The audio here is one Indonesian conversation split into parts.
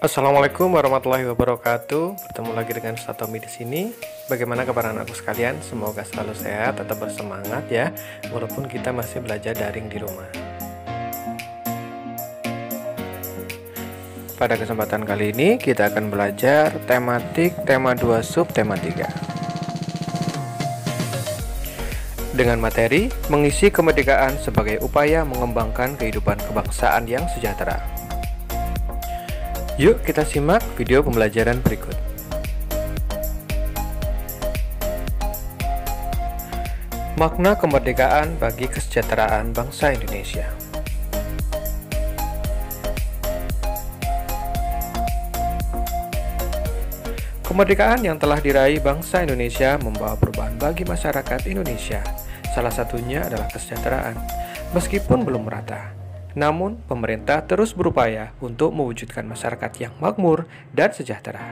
Assalamualaikum warahmatullahi wabarakatuh. Bertemu lagi dengan Satomi di sini. Bagaimana kabar anakku sekalian? Semoga selalu sehat, tetap bersemangat ya, walaupun kita masih belajar daring di rumah. Pada kesempatan kali ini kita akan belajar tematik tema 2 sub tema 3. Dengan materi mengisi kemerdekaan sebagai upaya mengembangkan kehidupan kebangsaan yang sejahtera. Yuk kita simak video pembelajaran berikut. Makna kemerdekaan bagi kesejahteraan bangsa Indonesia. Kemerdekaan yang telah diraih bangsa Indonesia membawa perubahan bagi masyarakat Indonesia. Salah satunya adalah kesejahteraan, meskipun belum merata. Namun, pemerintah terus berupaya untuk mewujudkan masyarakat yang makmur dan sejahtera.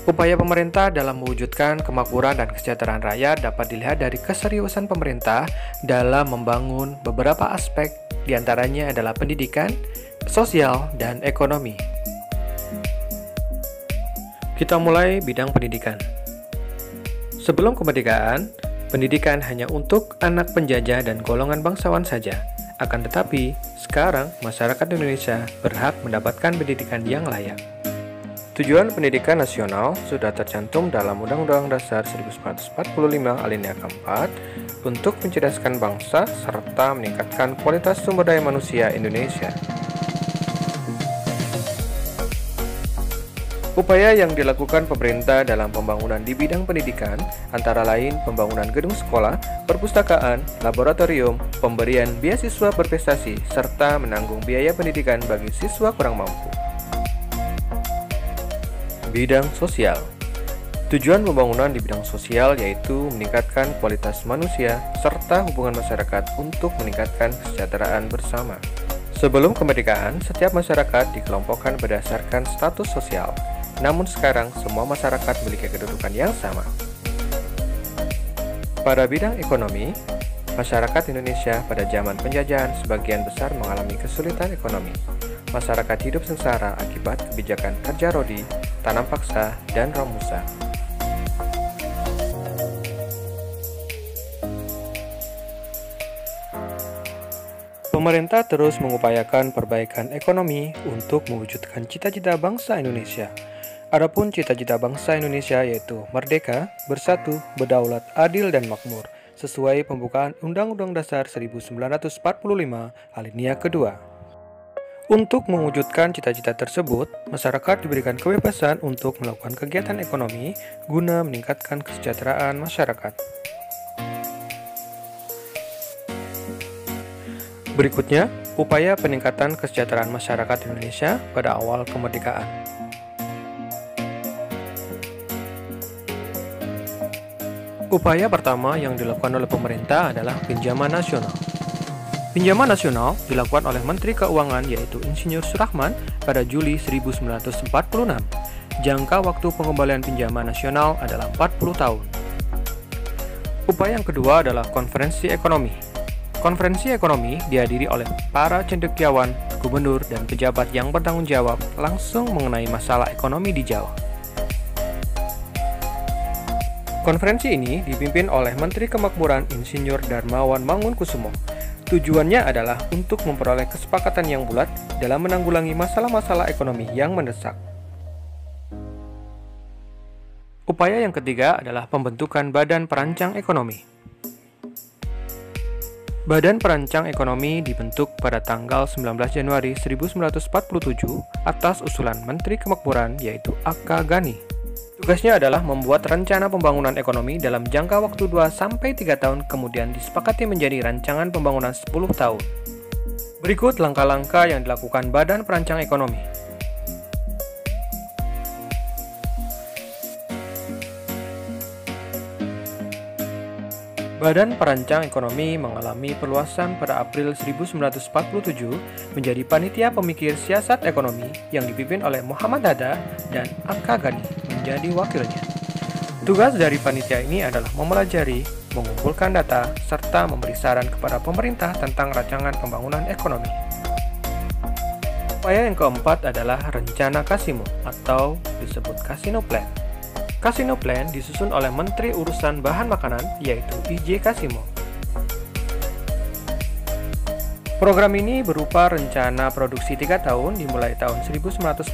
Upaya pemerintah dalam mewujudkan kemakmuran dan kesejahteraan rakyat dapat dilihat dari keseriusan pemerintah dalam membangun beberapa aspek, diantaranya adalah pendidikan, sosial, dan ekonomi. Kita mulai bidang pendidikan. Sebelum kemerdekaan, pendidikan hanya untuk anak penjajah dan golongan bangsawan saja. Akan tetapi, sekarang masyarakat Indonesia berhak mendapatkan pendidikan yang layak. Tujuan pendidikan nasional sudah tercantum dalam Undang-Undang Dasar 1945 alinea keempat untuk mencerdaskan bangsa serta meningkatkan kualitas sumber daya manusia Indonesia. Upaya yang dilakukan pemerintah dalam pembangunan di bidang pendidikan antara lain pembangunan gedung sekolah, perpustakaan, laboratorium, pemberian beasiswa berprestasi, serta menanggung biaya pendidikan bagi siswa kurang mampu. Bidang sosial. Tujuan pembangunan di bidang sosial yaitu meningkatkan kualitas manusia serta hubungan masyarakat untuk meningkatkan kesejahteraan bersama. Sebelum kemerdekaan, setiap masyarakat dikelompokkan berdasarkan status sosial. Namun sekarang semua masyarakat memiliki kedudukan yang sama. Pada bidang ekonomi, masyarakat Indonesia pada zaman penjajahan sebagian besar mengalami kesulitan ekonomi. Masyarakat hidup sengsara akibat kebijakan kerja rodi, tanam paksa, dan romusa. Pemerintah terus mengupayakan perbaikan ekonomi untuk mewujudkan cita-cita bangsa Indonesia. Adapun cita-cita bangsa Indonesia yaitu merdeka, bersatu, berdaulat, adil, dan makmur, sesuai pembukaan Undang-Undang Dasar 1945 alinea kedua. Untuk mewujudkan cita-cita tersebut, masyarakat diberikan kebebasan untuk melakukan kegiatan ekonomi guna meningkatkan kesejahteraan masyarakat. Berikutnya, upaya peningkatan kesejahteraan masyarakat Indonesia pada awal kemerdekaan. Upaya pertama yang dilakukan oleh pemerintah adalah pinjaman nasional. Pinjaman nasional dilakukan oleh Menteri Keuangan yaitu Insinyur Surahman pada Juli 1946. Jangka waktu pengembalian pinjaman nasional adalah 40 tahun. Upaya yang kedua adalah konferensi ekonomi. Konferensi ekonomi dihadiri oleh para cendekiawan, gubernur, dan pejabat yang bertanggung jawab langsung mengenai masalah ekonomi di Jawa. Konferensi ini dipimpin oleh Menteri Kemakmuran Insinyur Darmawan Mangunkusumo. Tujuannya adalah untuk memperoleh kesepakatan yang bulat dalam menanggulangi masalah-masalah ekonomi yang mendesak. Upaya yang ketiga adalah pembentukan Badan Perancang Ekonomi. Badan Perancang Ekonomi dibentuk pada tanggal 19 Januari 1947 atas usulan Menteri Kemakmuran yaitu A.K. Ghani. Tugasnya adalah membuat rencana pembangunan ekonomi dalam jangka waktu 2-3 tahun kemudian disepakati menjadi rancangan pembangunan 10 tahun. Berikut langkah-langkah yang dilakukan Badan Perancang Ekonomi. Badan Perancang Ekonomi mengalami perluasan pada April 1947 menjadi Panitia Pemikir Siasat Ekonomi yang dipimpin oleh Muhammad Hatta dan A.K. Ghani menjadi wakilnya. Tugas dari panitia ini adalah mempelajari, mengumpulkan data, serta memberi saran kepada pemerintah tentang rancangan pembangunan ekonomi. Upaya yang keempat adalah Rencana Kasino atau disebut Casino Plan. Casino Plan disusun oleh Menteri Urusan Bahan Makanan yaitu I.J. Kasimo. Program ini berupa rencana produksi 3 tahun dimulai tahun 1948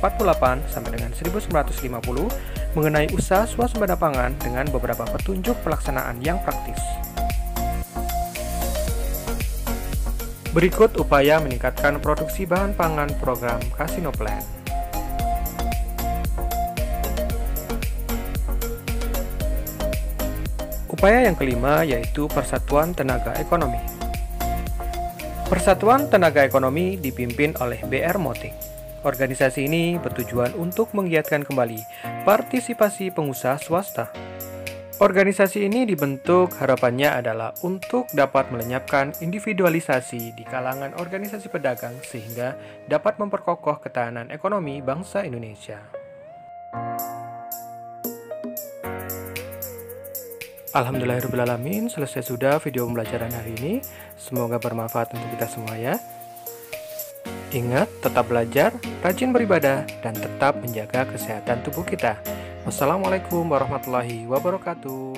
sampai dengan 1950 mengenai usaha swasembada pangan dengan beberapa petunjuk pelaksanaan yang praktis. Berikut upaya meningkatkan produksi bahan pangan program Casino Plan. Upaya yang kelima yaitu Persatuan Tenaga Ekonomi. Persatuan Tenaga Ekonomi dipimpin oleh B.R. Moting. Organisasi ini bertujuan untuk menggiatkan kembali partisipasi pengusaha swasta. Organisasi ini dibentuk harapannya adalah untuk dapat melenyapkan individualisasi di kalangan organisasi pedagang sehingga dapat memperkokoh ketahanan ekonomi bangsa Indonesia. Alhamdulillahirrahmanirrahim, selesai sudah video pembelajaran hari ini. Semoga bermanfaat untuk kita semua ya. Ingat, tetap belajar, rajin beribadah, dan tetap menjaga kesehatan tubuh kita. Wassalamualaikum warahmatullahi wabarakatuh.